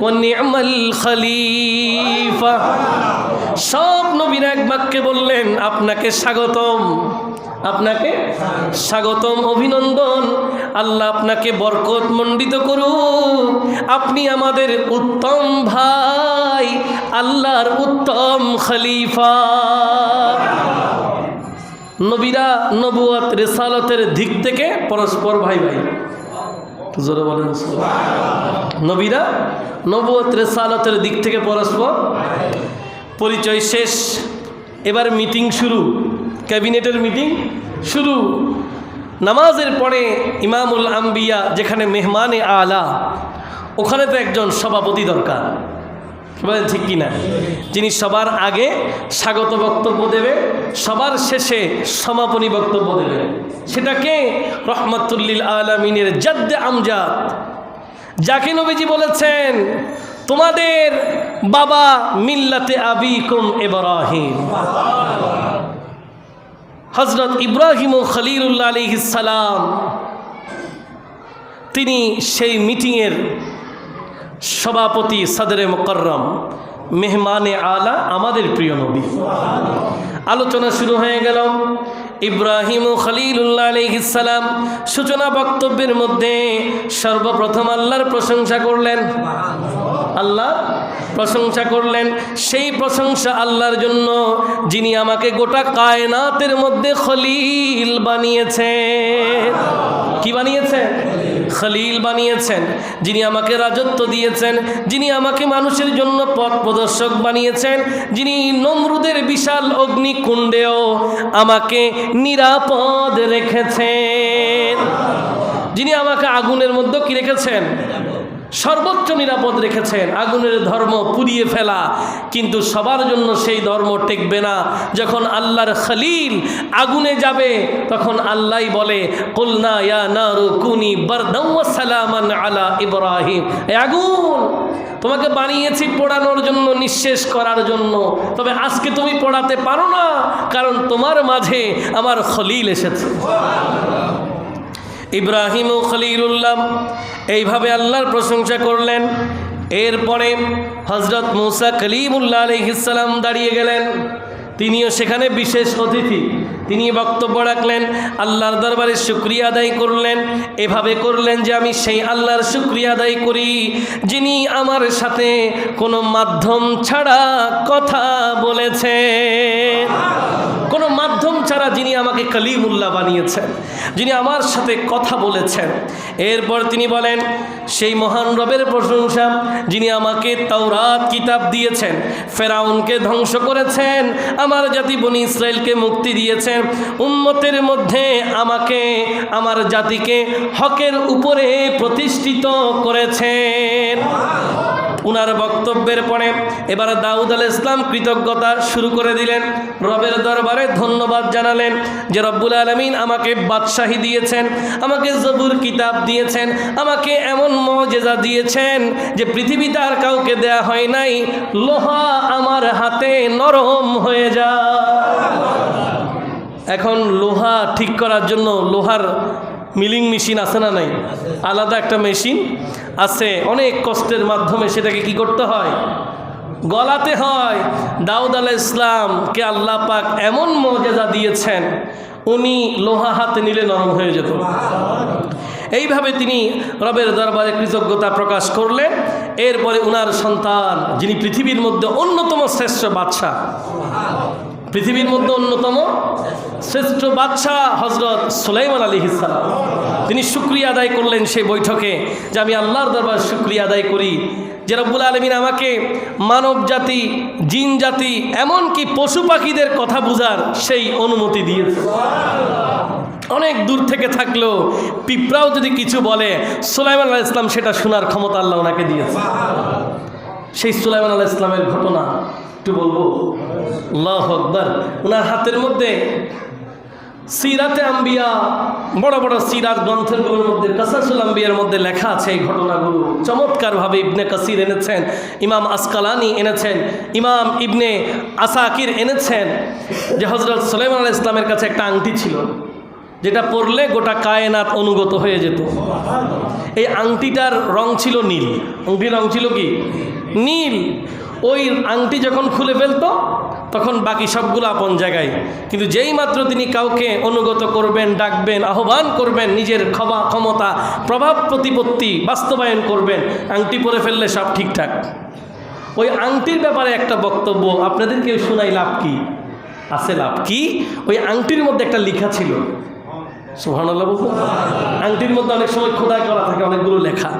Speaker 1: ওয়া নি'মাল খলিফা। সব নবীরা এক বাক্যে বললেন আপনাকে স্বাগতম, আপনাকে স্বাগতম, অভিনন্দন, আল্লাহ আপনাকে বরকত মণ্ডিত করুক, আপনি আমাদের উত্তম ভাই, আল্লাহর উত্তম খলিফা। নবীরা নবুয়ত রিসালাতের দিক থেকে পরস্পর ভাই ভাই। জোরে বলেন নবীরা নবুয়ত রিসালাতের দিক থেকে পরস্পর পরিচয় শেষ। এবার মিটিং শুরু, ক্যাবিনেটের মিটিং শুরু। নামাজের পরে ইমামুল আম্বিয়া যেখানে মেহমানে আলা, ওখানে তো একজন সভাপতি দরকার, বলেন ঠিক কিনা? যিনি সবার আগে স্বাগত বক্তব্য দেবে, সবার শেষে সমাপনী বক্তব্য দেবে। সেটাকে রহমাতুল লিল আলামিনের জাদ্দে আমজাদ যাকে নবীজি বলেছেন তোমাদের বাবা মিল্লাতে আবিকুম ইব্রাহিম, হযরত ইব্রাহিম ও খলিলুল্লাহ আলাইহিস সালাম, তিনি সেই মিটিংয়ের সভাপতি, সদরে মুকররম, মেহমানে আলা, আমাদের প্রিয় নবী। আলোচনা শুরু হয়ে গেল। ইব্রাহিম ও খলিলুল্লাহ আলাইহিস সালাম সূচনা বক্তব্যের মধ্যে সর্বপ্রথম আল্লাহর প্রশংসা করলেন। আল্লাহ প্রশংসা করলেন। সেই প্রশংসা আল্লাহর জন্য যিনি আমাকে গোটা কায়নাতের মধ্যে খলিল বানিয়েছেন। কি বানিয়েছেন? খলিল বানিয়েছেন। যিনি আমাকে রাজত্ব দিয়েছেন, যিনি আমাকে মানুষের জন্য পথ প্রদর্শক বানিয়েছেন, যিনি নমরুদের বিশাল অগ্নিকুণ্ডেও আমাকে নিরাপদ রেখেছেন, যিনি আমাকে আগুনের মধ্যে কি রেখেছেন? সর্বোচ্চ নিরাপদ রেখেছেন। আগুনের ধর্ম পুড়িয়ে ফেলা, কিন্তু সবার জন্য সেই ধর্ম টেকবে না। যখন আল্লাহর খলিল আগুনে যাবে তখন আল্লাহ বলে কুলনা ইয়া নারু কুনি বারদাও ওয়া সালামান আলা ইব্রাহিম। এই আগুন তোমাকে বানিয়েছি পোড়ানোর জন্য, নিঃশেষ করার জন্য, তবে আজকে তুমি পোড়াতে পারো না, কারণ তোমার মাঝে আমার খলিল এসেছে। ইব্রাহিম ও খলিলুল্লাহ এইভাবে আল্লাহর প্রশংসা করলেন। এরপরে হযরত মুসা কালিমুল্লাহ আলাইহিস সালাম দাঁড়িয়ে গেলেন। তিনিও সেখানে বিশেষ অতিথি। তিনি বক্তব্য রাখলেন, আল্লাহর দরবারে শুকরিয়া আদায় করলেন। এভাবে করলেন যে আমি সেই আল্লাহর শুকরিয়া আদায় করি যিনি আমার সাথে কোনো মাধ্যম ছাড়া কথা বলেছেন, কোনো মাধ্যম ছাড়া যিনি আমাকে কালিমুল্লাহ বানিয়েছেন, যিনি আমার সাথে কথা বলেছেন। এরপর তিনি বলেন সেই মহান রবের প্রশংসা যিনি আমাকে তাওরাত কিতাব দিয়েছেন, ফেরাউনকে ধ্বংস করেছেন, আমার জাতি বনি ইসরায়েলকে মুক্তি দিয়েছেন, উম্মতের মধ্যে আমাকে, আমার জাতিকে হকের উপরে প্রতিষ্ঠিত করেছেন। উনার বক্তব্যের পরে এবার দাউদ আলাইহিস সালাম কৃতজ্ঞতা শুরু করে দিলেন, রবের দরবারে ধন্যবাদ জানালেন যে রব্বুল আলামিন আমাকে বাদশাহী দিয়েছেন, আমাকে জবুর কিতাব দিয়েছেন, আমাকে এমন মুজিজা দিয়েছেন যে পৃথিবীতে আর কাউকে দেয়া হয় নাই। লোহা আমার হাতে নরম হয়ে যায়। এখন লোহা ঠিক করার জন্য লোহার মিলিং মেশিন আছে না নাই? আলাদা একটা মেশিন আছে, অনেক কষ্টের মাধ্যমে সেটাকে কি করতে হয়? গলাতে হয়। দাউদ আলাইহিস সালামকে আল্লাহ পাক এমন মুজিজা দিয়েছেন, উনি লোহা হাতে নিলে নরম হয়ে যেত। এইভাবে তিনি রবের দরবারে কৃতজ্ঞতা প্রকাশ করলেন। এরপরে উনার সন্তান, যিনি পৃথিবীর মধ্যে অন্যতম শ্রেষ্ঠ বাদশা, পৃথিবীর মধ্যে অন্যতম শ্রেষ্ঠ বাদশাহ হযরত সুলাইমান আলাইহিস সালাম, তিনি শুকরিয়া আদায় করলেন সেই বৈঠকে যে আমি আল্লাহর দরবারে শুকরিয়া আদায় করি যে রব্বুল আলামিন আমাকে মানব জাতি, জিন জাতি, এমনকি পশু পাখিদের কথা বুঝার সেই অনুমতি দিয়েছে। অনেক দূর থেকে থাকলেও পিঁপড়াও যদি কিছু বলে, সুলাইমান আলাইহিস সালাম সেটা শোনার ক্ষমতা আল্লাহ ওনাকে দিয়েছে। সেই সুলাইমান আলাইহিস সালামের ঘটনা একটু বলবো। আল্লাহু আকবার। ওনার হাতের মধ্যে সিরাতে আম্বিয়া, বড় বড় সিরাত গ্রন্থগুলোর মধ্যে কাসাসুল আম্বিয়ার মধ্যে লেখা আছে এই ঘটনাগুলো। চমৎকারভাবে ইবনে কাসির এনেছেন, ইমাম আসকালানি এনেছেন, ইমাম ইবনে আসাকির এনেছেন যে হযরত সুলাইমান আলাইহিস সালামের কাছে একটা আংটি ছিল, যেটা পরলে গোটা কায়নাত অনুগত হয়ে যেত। এই আংটিটার রং ছিল নীল। আংটির রং ছিল কি? নীল। ওই আংটি যখন খুলে ফেলতো তখন বাকি সবগুলো আপন জায়গায়, কিন্তু যেই মাত্র তিনি কাউকে অনুগত করবেন, ডাকবেন, আহ্বান করবেন, নিজের ক্ষমতা, প্রভাব প্রতিপত্তি বাস্তবায়ন করবেন, আংটি পরে ফেললে সব ঠিকঠাক। ওই আংটির ব্যাপারে একটা বক্তব্য আপনাদেরকে শোনাই। লাভ কি আছে? লাভ কি? ওই আংটির মধ্যে একটা লেখা ছিল, সুবহানাল্লাহ বলতো। আংটির মধ্যে অনেক সময় খোদাই করা থাকে অনেকগুলো লেখা।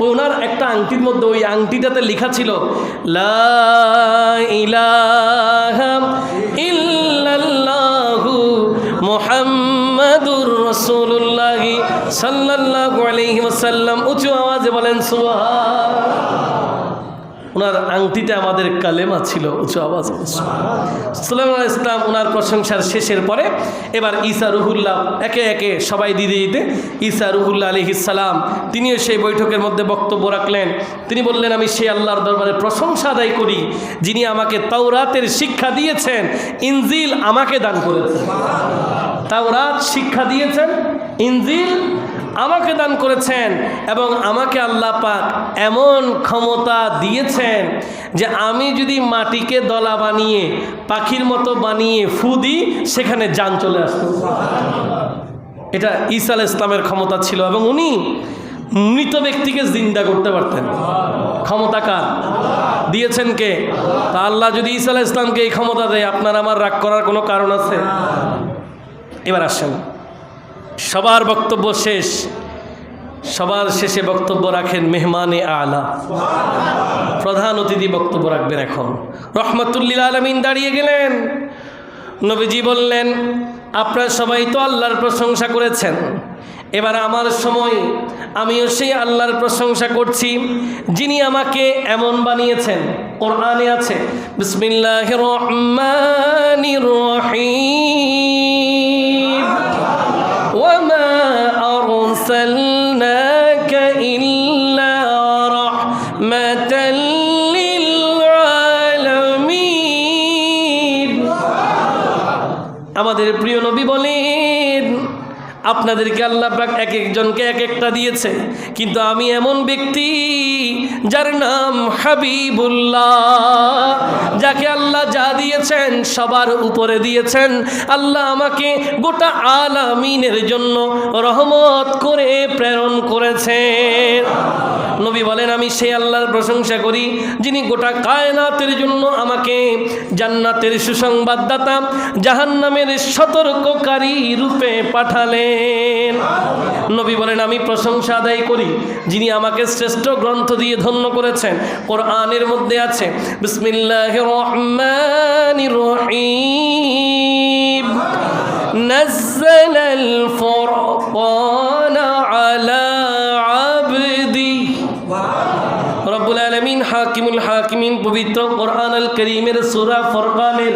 Speaker 1: ওই ওনার একটা আংটির মধ্যে, ওই আংটিটাতে লেখা ছিল লা ইলাহা ইল্লাল্লাহু মুহাম্মাদুর রাসূলুল্লাহ সাল্লাল্লাহু আলাইহি ওয়াসাল্লাম। উঁচু আওয়াজে বলেন সুবহান। ওনার আংটিতে আমাদের কালেমা ছিল। উঁচু আওয়াজ। সুলাইমান আলাইহিস সালাম ওনার প্রশংসার শেষের পরে এবার ঈসা রুহুল্লাহ একে একে সবাই দিতে দিতে ঈসা রুহুল্লাহ আলাইহিস সালাম তিনিও সেই বৈঠকের মধ্যে বক্তব্য রাখলেন। তিনি বললেন, আমি সেই আল্লাহর দরবারে প্রশংসা আদায় করি যিনি আমাকে তাওরাতের শিক্ষা দিয়েছেন, ইনজিল আমাকে দান করেছেন। তাওরাত শিক্ষা দিয়েছেন, ইনজিল আমাকে দান করেছেন, এবং আমাকে আল্লাহ পাক এমন ক্ষমতা দিয়েছেন যে আমি যদি মাটিকে দলা বানিয়ে পাখির মতো বানিয়ে ফু দিই সেখানে জান চলে আসতো। এটা ঈসা আলাইহিস সালামের ক্ষমতা ছিল, এবং উনি মৃত ব্যক্তিকে জিন্দা করতে পারতেন। ক্ষমতা কার? দিয়েছেন কে? তা আল্লাহ যদি ঈসা আলাইহিস সালামকে এই ক্ষমতা দেয়, আপনার আমার রাগ করার কোনো কারণ আছে? এবার আসেন, সবার বক্তব্য শেষ, সবার শেষে বক্তব্য রাখেন মেহমানে আলা, প্রধান অতিথি বক্তব্য রাখবেন। এখন রহমাতুল্লিল আলামিন দাঁড়িয়ে গেলেন। নবীজি বললেন, আপনারা সবাই তো আল্লাহর প্রশংসা করেছেন, এবার আমার সময় আমিও সেই আল্লাহর প্রশংসা করছি যিনি আমাকে এমন বানিয়েছেন। কোরআনে আছে, বিসমিল্লাহির রহমানির রহিম, ওয়ামা আরসালনাকা ইল্লা রাহমাতাল লিল আলামিন। আমাদের প্রিয় নবী বলেন, আপনাদেরকে আল্লাহ পাক এক একজনকে এক একটা দিয়েছে, কিন্তু আমি এমন ব্যক্তি যার নাম হাবিবুল্লাহ, যাকে আল্লাহ যা দিয়েছেন সবার উপরে দিয়েছেন। আল্লাহ আমাকে গোটা আলামিনের জন্য রহমত করে প্রেরণ করেছেন। নবী বলেন, আমি সেই আল্লাহর প্রশংসা করি যিনি গোটা কায়নাতের জন্য আমাকে জান্নাতের সুসংবাদদাতা, জাহান্নামের সতর্ককারী রূপে পাঠালেন। নবী বলেন, আমি প্রশংসা আদায় করি যিনি আমাকে শ্রেষ্ঠ গ্রন্থ দিয়ে ধন্য করেছেন। কোরআনের মধ্যে আছে, বিসমিল্লাহির রহমানির রহিম, নাজ্জালাল ফুরকানা আলা আবদি। রব্বুল আলামিন হাকিমুল হাকিমিন পবিত্র কোরআন আল কারীমের সূরা ফুরকানের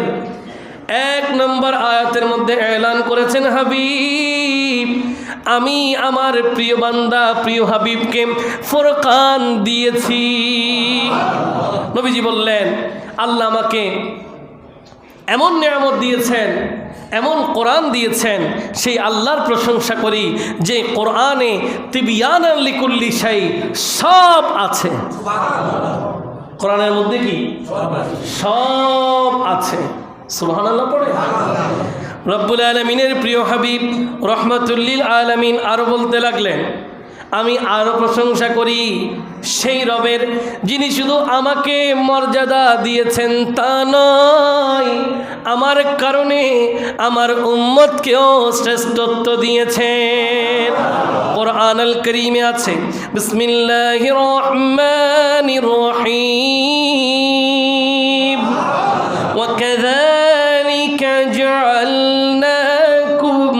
Speaker 1: 1 নম্বর আয়াতের মধ্যে এলান করেছেন, হাবিব, আমি আমার প্রিয় বান্দা প্রিয় হাবিবকে ফুরকান দিয়েছি। নবীজি বললেন, আল্লাহ আমাকে এমন নিয়ামত দিয়েছেন, এমন কোরআন দিয়েছেন, সেই আল্লাহর প্রশংসা করি যে কোরআনে তিবিয়ানান লিকুল্লি শাই, সব আছে। কোরআনের মধ্যে কি সব আছে? সুবহানাল্লাহ পড়ে। রব্বুল আলামিনের প্রিয় হাবিব রহমাতুল্লিল আলামিন আরো বলতে লাগলেন, আমি আরো প্রশংসা করি সেই রবের যিনি শুধু আমাকে মর্যাদা দিয়েছেন তা নয়, আমার কারণে আমার উম্মতকেও শ্রেষ্ঠত্ব দিয়েছেন। কোরআন আল কারীমে আছে, বিসমিল্লাহির রহমানির রহিম, ওয়াকাযালিকা জাআলনাকুম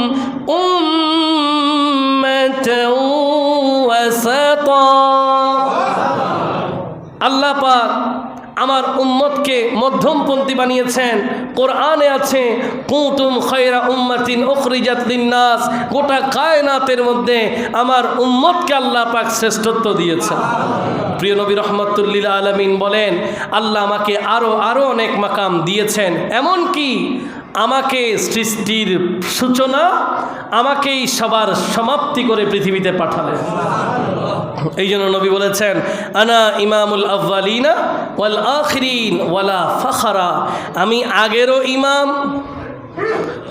Speaker 1: উম্মাতাও ওয়াসাতা। আল্লাহ পাক আমার উম্মতকে মধ্যমপন্থী বানিয়েছেন। কোরআনে আছে, কুনতুম খায়রা উম্মাতিন উখরিজাত লিন্নাস, গোটা কায়নাতের মধ্যে আমার উম্মতকে আল্লাহ পাক শ্রেষ্ঠত্ব দিয়েছেন। প্রিয় নবী রহমাতুল্লিল আলামিন বলেন, আল্লাহ আমাকে আরো অনেক মাকাম দিয়েছেন, এমন কি আমাকে সৃষ্টির সূচনা, আমাকেই সবার সমাপ্তি করে পৃথিবীতে পাঠালেন। এই জন্য নবী বলেছেন, আনা ইমামুল আউয়ালিনা ওয়াল আখিরিন ওয়ালা ফাখরা, আমি আগেরও ইমাম,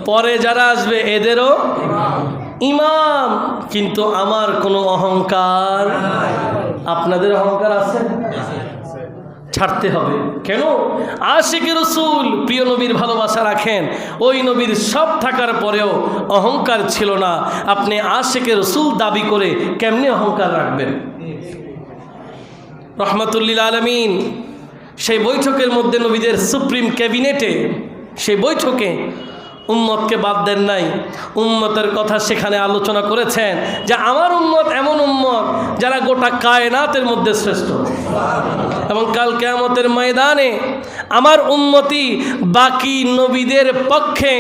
Speaker 1: পরে যারা আসবে এদেরও ইমাম, কিন্তু আমার কোনো অহংকার। আপনাদের অহংকার আছে? ছাড়তে হবে। কেন? আশিকে রাসূল প্রিয় নবীর ভালোবাসা রাখেন, ওই নবীর সব থাকার পরেও অহংকার ছিল না। আপনি আশিকে রাসূল দাবি করে কেমনে অহংকার রাখবেন? রহমাতুল্লিল আলামিন সেই বৈঠকের মধ্যে নবীদের সুপ্রিম ক্যাবিনেটে, সেই বৈঠকে উম্মতকে বাদ দেন নাই, উম্মতের কথা সেখানে আলোচনা করেছেন যে আমার উম্মত এমন উম্মত যারা গোটা কায়নাতের মধ্যে শ্রেষ্ঠ, এবং কাল কিয়ামতের ময়দানে আমার উম্মতি বাকি নবীদের পক্ষে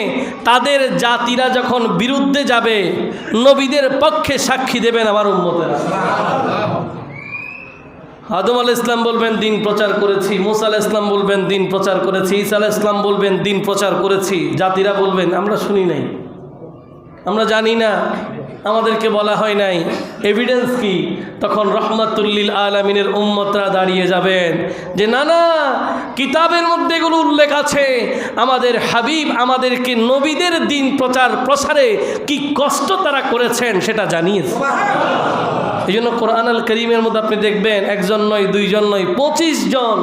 Speaker 1: তাদের জাতিরা যখন বিরুদ্ধে যাবে নবীদের পক্ষে সাক্ষী দেবেন আমার উম্মতেরা। আদম আলাইহিস সালাম বলবেন দিন প্রচার করেছি, মুসা আলাইহিস সালাম বলবেন দিন প্রচার করেছি, ঈসা আলাইহিস সালাম বলবেন দিন প্রচার করেছি, জাতিরা বলবেন আমরা শুনি নাই, আমরা জানি না, আমাদেরকে বলা হয় নাই, এভিডেন্স কি? তখন রহমাতুল্লিল আলামিনের উম্মতরা দাঁড়িয়ে যাবেন যে না না, কিতাবের মধ্যে এগুলো উল্লেখ আছে, আমাদের হাবিব আমাদেরকে নবীদের দিন প্রচার প্রসারে কি কষ্ট তারা করেছেন সেটা জানিয়েছে। এই জন্য কোরআন আল করিমের মধ্যে আপনি দেখবেন একজন নয়, দুইজন নয়, 25 জন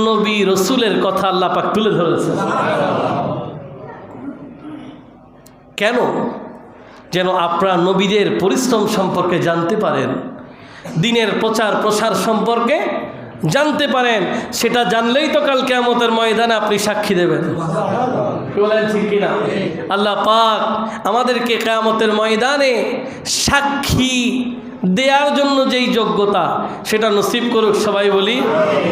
Speaker 1: নবী রসুলের কথা আল্লাহ পাক তুলে ধরেছে। কেন? যেন আপনারা নবীদের পরিশ্রম সম্পর্কে জানতে পারেন, দিনের প্রচার প্রসার সম্পর্কে জানতে পারেন। সেটা জানলেই তো কাল কিয়ামতের ময়দানে আপনি সাক্ষী দেবেন। বলেন ঠিক কিনা? আল্লাহ পাক আমাদেরকে কিয়ামতের ময়দানে সাক্ষী দেওয়ার জন্য যেই যোগ্যতা সেটা নসিব করুক, সবাই বলি।